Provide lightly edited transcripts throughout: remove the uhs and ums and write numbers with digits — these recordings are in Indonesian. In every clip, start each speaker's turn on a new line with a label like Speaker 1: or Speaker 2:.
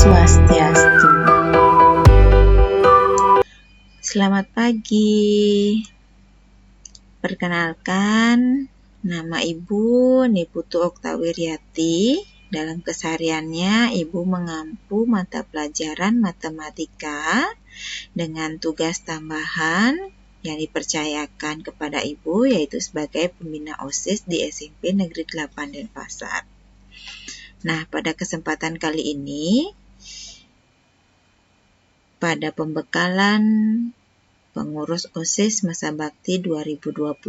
Speaker 1: Swastiastu. Selamat pagi. Perkenalkan, nama Ibu Niputu Oktawiriati. Dalam kesehariannya, Ibu mengampu mata pelajaran matematika dengan tugas tambahan yang dipercayakan kepada Ibu, yaitu sebagai pembina OSIS di SMP Negeri 8 Denpasar. Nah, pada kesempatan kali ini, pada pembekalan pengurus OSIS Masa Bakti 2021,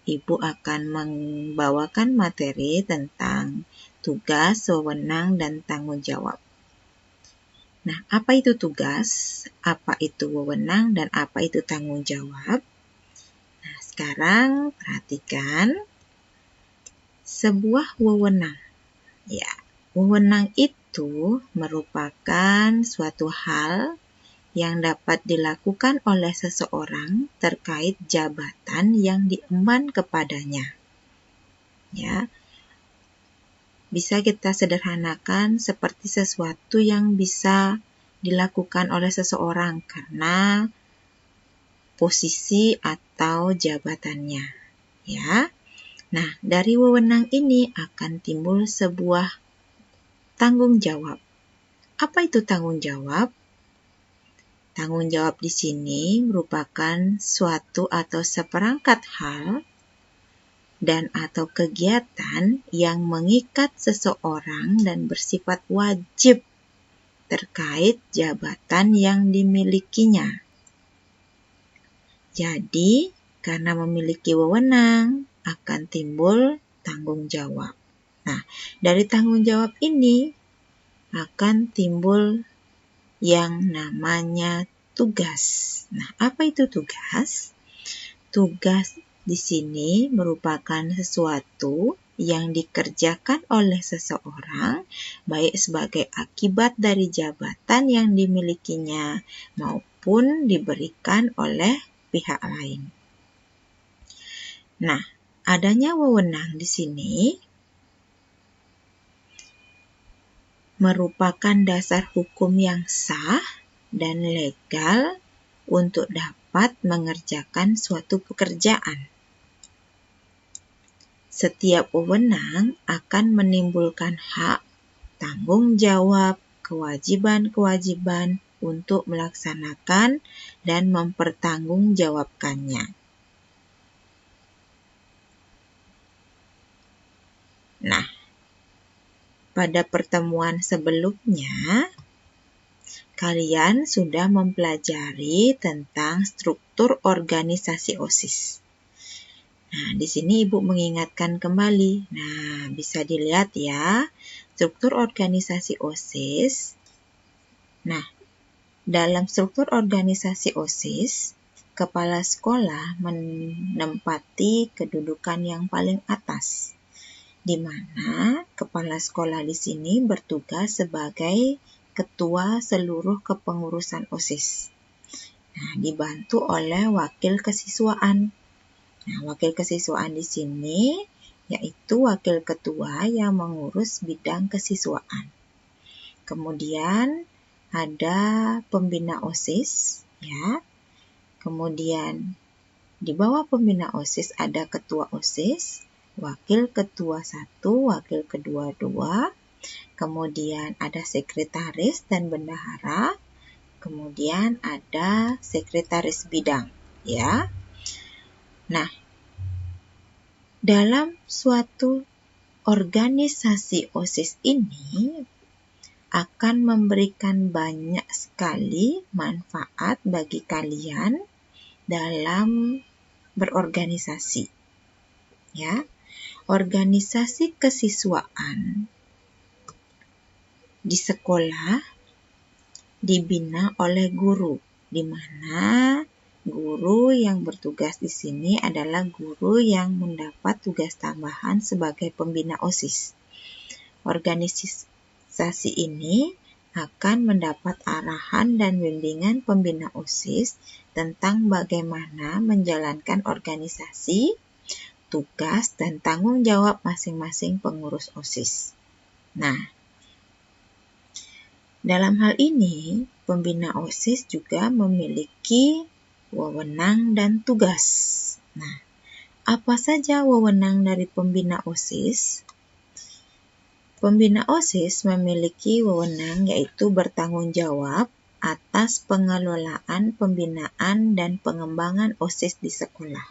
Speaker 1: Ibu akan membawakan materi tentang tugas, wewenang, dan tanggung jawab. Nah, apa itu tugas, apa itu wewenang, dan apa itu tanggung jawab? Nah, sekarang perhatikan sebuah wewenang. Ya, wewenang itu merupakan suatu hal yang dapat dilakukan oleh seseorang terkait jabatan yang diemban kepadanya. Ya, bisa kita sederhanakan seperti sesuatu yang bisa dilakukan oleh seseorang karena posisi atau jabatannya. Ya, nah dari wewenang ini akan timbul sebuah tanggung jawab. Apa itu tanggung jawab? Tanggung jawab di sini merupakan suatu atau seperangkat hal dan atau kegiatan yang mengikat seseorang dan bersifat wajib terkait jabatan yang dimilikinya. Jadi, karena memiliki wewenang, akan timbul tanggung jawab. Nah, dari tanggung jawab ini akan timbul yang namanya tugas. Nah, apa itu tugas? Tugas di sini merupakan sesuatu yang dikerjakan oleh seseorang, baik sebagai akibat dari jabatan yang dimilikinya maupun diberikan oleh pihak lain. Nah, adanya wewenang di sini merupakan dasar hukum yang sah dan legal untuk dapat mengerjakan suatu pekerjaan. Setiap wewenang akan menimbulkan hak, tanggung jawab, kewajiban-kewajiban untuk melaksanakan dan mempertanggungjawabkannya. Nah, pada pertemuan sebelumnya, kalian sudah mempelajari tentang struktur organisasi OSIS. Nah, di sini Ibu mengingatkan kembali. Nah, bisa dilihat ya, struktur organisasi OSIS. Nah, dalam struktur organisasi OSIS, kepala sekolah menempati kedudukan yang paling atas, di mana kepala sekolah di sini bertugas sebagai ketua seluruh kepengurusan OSIS. Nah, dibantu oleh wakil kesiswaan. Nah, wakil kesiswaan di sini yaitu wakil ketua yang mengurus bidang kesiswaan. Kemudian ada pembina OSIS, ya. Kemudian di bawah pembina OSIS ada ketua OSIS, wakil ketua 1, wakil kedua 2, kemudian ada sekretaris dan bendahara, kemudian ada sekretaris bidang, ya. Nah, dalam suatu organisasi OSIS ini akan memberikan banyak sekali manfaat bagi kalian dalam berorganisasi. Ya, organisasi kesiswaan di sekolah dibina oleh guru, di mana guru yang bertugas di sini adalah guru yang mendapat tugas tambahan sebagai pembina OSIS. Organisasi ini akan mendapat arahan dan bimbingan pembina OSIS tentang bagaimana menjalankan organisasi, tugas, dan tanggung jawab masing-masing pengurus OSIS. Nah, Dalam hal ini, pembina OSIS juga memiliki wewenang dan tugas. Nah, apa saja wewenang dari pembina OSIS? Pembina OSIS memiliki wewenang yaitu bertanggung jawab atas pengelolaan pembinaan dan pengembangan OSIS di sekolah,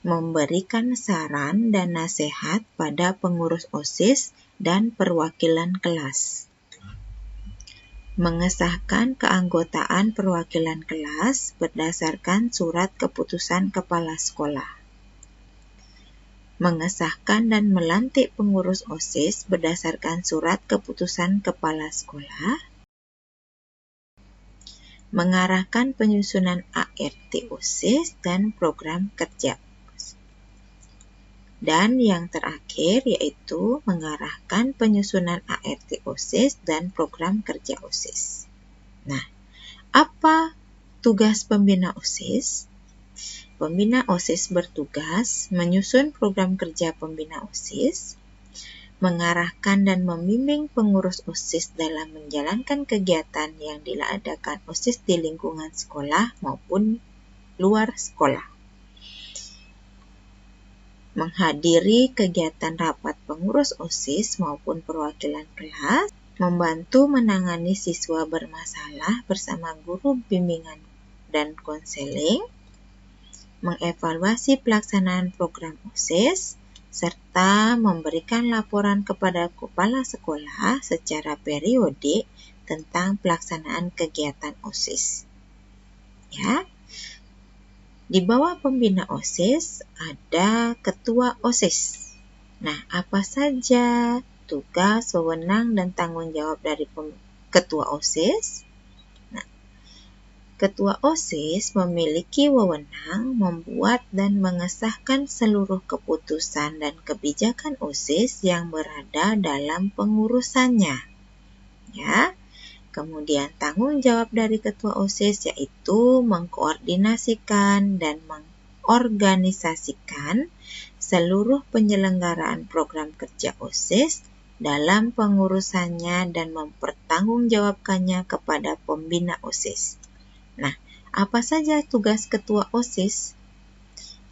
Speaker 1: memberikan saran dan nasihat pada pengurus OSIS dan perwakilan kelas, mengesahkan keanggotaan perwakilan kelas berdasarkan surat keputusan kepala sekolah, mengesahkan dan melantik pengurus OSIS berdasarkan surat keputusan kepala sekolah, mengarahkan penyusunan ART OSIS dan program kerja. Dan yang terakhir yaitu mengarahkan penyusunan ART OSIS dan program kerja OSIS. Nah, apa tugas pembina OSIS? Pembina OSIS bertugas menyusun program kerja pembina OSIS, mengarahkan dan membimbing pengurus OSIS dalam menjalankan kegiatan yang diadakan OSIS di lingkungan sekolah maupun luar sekolah, menghadiri kegiatan rapat pengurus OSIS maupun perwakilan kelas, membantu menangani siswa bermasalah bersama guru bimbingan dan konseling, mengevaluasi pelaksanaan program OSIS, serta memberikan laporan kepada kepala sekolah secara periodik tentang pelaksanaan kegiatan OSIS. Ya. Di bawah pembina OSIS ada ketua OSIS. Nah, apa saja tugas, wewenang, dan tanggung jawab dari ketua OSIS? Nah, ketua OSIS memiliki wewenang membuat dan mengesahkan seluruh keputusan dan kebijakan OSIS yang berada dalam pengurusannya. Ya. Kemudian tanggung jawab dari ketua OSIS yaitu mengkoordinasikan dan mengorganisasikan seluruh penyelenggaraan program kerja OSIS dalam pengurusannya dan mempertanggungjawabkannya kepada pembina OSIS. Nah, apa saja tugas ketua OSIS?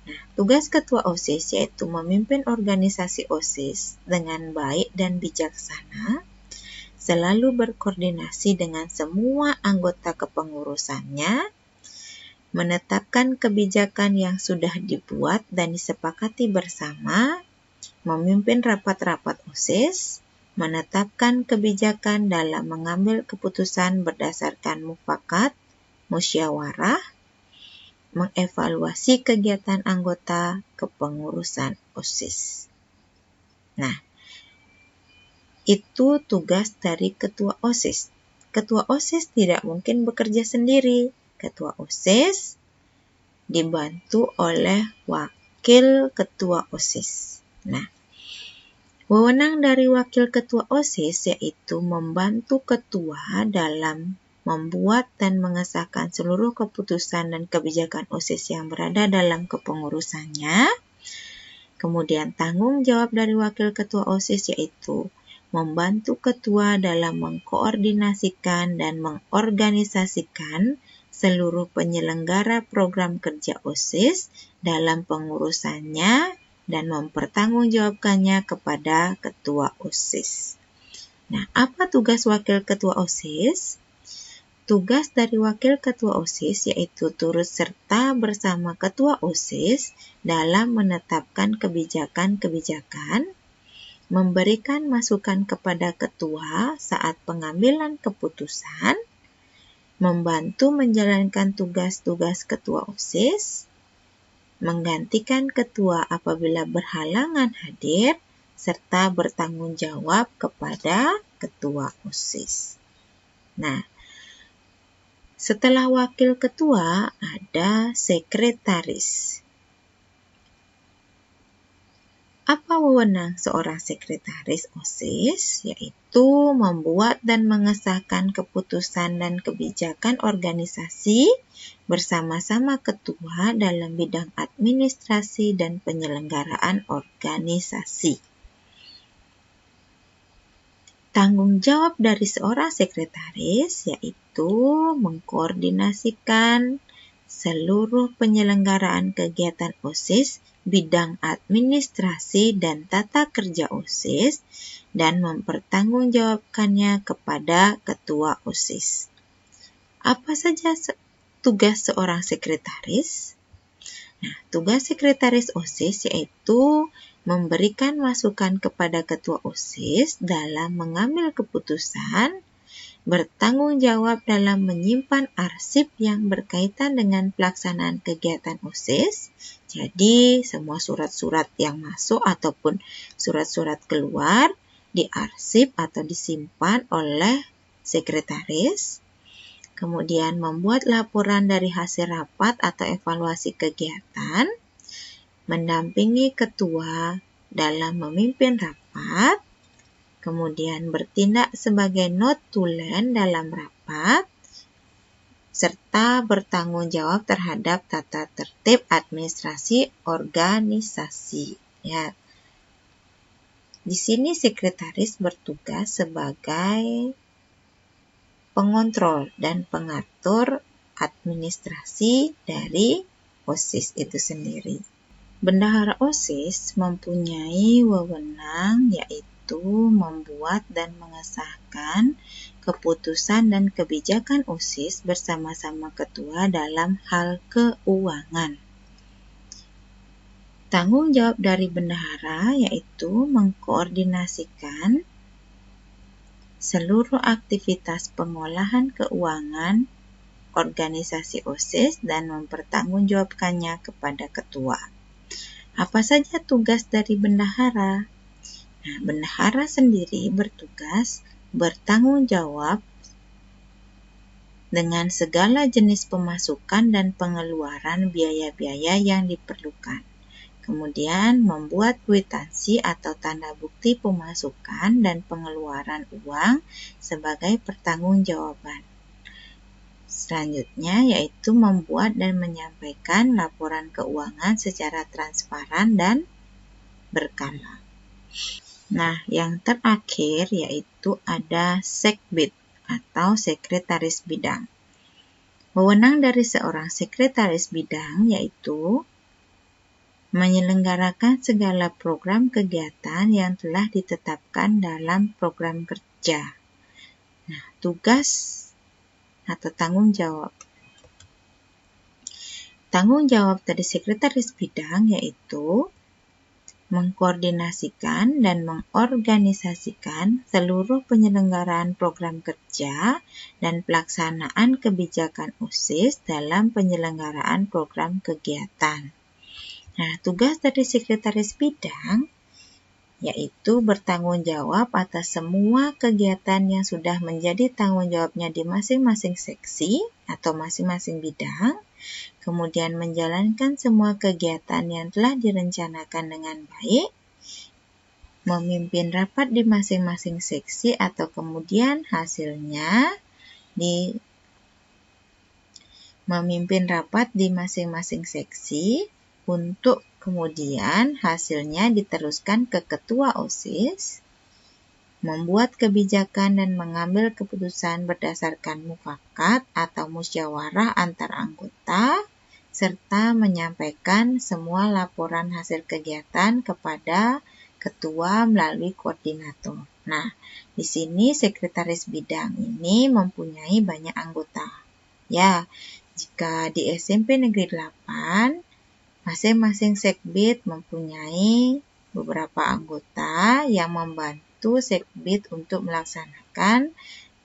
Speaker 1: Nah, tugas ketua OSIS yaitu memimpin organisasi OSIS dengan baik dan bijaksana, selalu berkoordinasi dengan semua anggota kepengurusannya, menetapkan kebijakan yang sudah dibuat dan disepakati bersama, memimpin rapat-rapat OSIS, menetapkan kebijakan dalam mengambil keputusan berdasarkan mufakat, musyawarah, mengevaluasi kegiatan anggota kepengurusan OSIS. Nah, itu tugas dari ketua OSIS. Ketua OSIS tidak mungkin bekerja sendiri. Ketua OSIS dibantu oleh wakil ketua OSIS. Nah, wewenang dari wakil ketua OSIS yaitu membantu ketua dalam membuat dan mengesahkan seluruh keputusan dan kebijakan OSIS yang berada dalam kepengurusannya. Kemudian tanggung jawab dari wakil ketua OSIS yaitu membantu ketua dalam mengkoordinasikan dan mengorganisasikan seluruh penyelenggara program kerja OSIS dalam pengurusannya dan mempertanggungjawabkannya kepada ketua OSIS. Nah, apa tugas wakil ketua OSIS? Tugas dari wakil ketua OSIS yaitu turut serta bersama ketua OSIS dalam menetapkan kebijakan-kebijakan, memberikan masukan kepada ketua saat pengambilan keputusan, membantu menjalankan tugas-tugas ketua OSIS, menggantikan ketua apabila berhalangan hadir, serta bertanggung jawab kepada ketua OSIS. Nah, setelah wakil ketua ada sekretaris. Apa wewenang seorang sekretaris OSIS? Yaitu membuat dan mengesahkan keputusan dan kebijakan organisasi bersama-sama ketua dalam bidang administrasi dan penyelenggaraan organisasi. Tanggung jawab dari seorang sekretaris yaitu mengkoordinasikan seluruh penyelenggaraan kegiatan OSIS, bidang administrasi dan tata kerja OSIS, dan mempertanggungjawabkannya kepada ketua OSIS. Apa saja tugas seorang sekretaris? Nah, tugas sekretaris OSIS yaitu memberikan masukan kepada ketua OSIS dalam mengambil keputusan, bertanggung jawab dalam menyimpan arsip yang berkaitan dengan pelaksanaan kegiatan OSIS. Jadi, semua surat-surat yang masuk ataupun surat-surat keluar diarsip atau disimpan oleh sekretaris. Kemudian membuat laporan dari hasil rapat atau evaluasi kegiatan, mendampingi ketua dalam memimpin rapat, kemudian bertindak sebagai notulen dalam rapat, serta bertanggung jawab terhadap tata tertib administrasi organisasi. Ya. Di sini sekretaris bertugas sebagai pengontrol dan pengatur administrasi dari OSIS itu sendiri. Bendahara OSIS mempunyai wewenang yaitu membuat dan mengesahkan keputusan dan kebijakan OSIS bersama-sama ketua dalam hal keuangan. Tanggung jawab dari bendahara yaitu mengkoordinasikan seluruh aktivitas pengolahan keuangan organisasi OSIS dan mempertanggungjawabkannya kepada ketua. Apa saja tugas dari bendahara? Nah, bendahara sendiri bertugas bertanggung jawab dengan segala jenis pemasukan dan pengeluaran biaya-biaya yang diperlukan. Kemudian membuat kwitansi atau tanda bukti pemasukan dan pengeluaran uang sebagai pertanggungjawaban. Selanjutnya yaitu membuat dan menyampaikan laporan keuangan secara transparan dan berkala. Nah, yang terakhir yaitu ada sekbid atau sekretaris bidang. Wewenang dari seorang sekretaris bidang yaitu menyelenggarakan segala program kegiatan yang telah ditetapkan dalam program kerja. Nah, tugas atau tanggung jawab. Tanggung jawab dari sekretaris bidang yaitu mengkoordinasikan dan mengorganisasikan seluruh penyelenggaraan program kerja dan pelaksanaan kebijakan OSIS dalam penyelenggaraan program kegiatan. Nah, tugas dari sekretaris bidang yaitu bertanggung jawab atas semua kegiatan yang sudah menjadi tanggung jawabnya di masing-masing seksi atau masing-masing bidang, kemudian menjalankan semua kegiatan yang telah direncanakan dengan baik, memimpin rapat di masing-masing seksi atau kemudian hasilnya memimpin rapat di masing-masing seksi untuk kemudian hasilnya diteruskan ke ketua OSIS, membuat kebijakan dan mengambil keputusan berdasarkan mufakat atau musyawarah antar anggota, serta menyampaikan semua laporan hasil kegiatan kepada ketua melalui koordinator. Nah, di sini sekretaris bidang ini mempunyai banyak anggota. Ya, jika di SMP Negeri 8, masing-masing sekbid mempunyai beberapa anggota yang membantu sekbid untuk melaksanakan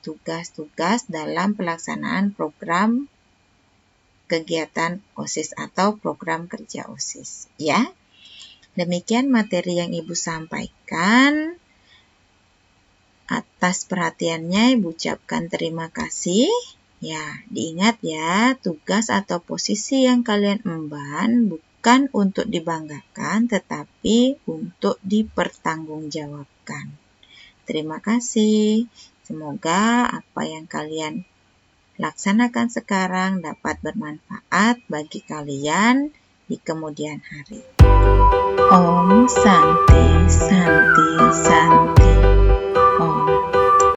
Speaker 1: tugas-tugas dalam pelaksanaan program kegiatan OSIS atau program kerja OSIS. Ya, demikian materi yang Ibu sampaikan. Atas perhatiannya Ibu ucapkan terima kasih. Ya, diingat ya, tugas atau posisi yang kalian emban bukan untuk dibanggakan, tetapi untuk dipertanggungjawabkan. Terima kasih. Semoga apa yang kalian laksanakan sekarang dapat bermanfaat bagi kalian di kemudian hari. Om Santi, Santi, Santi.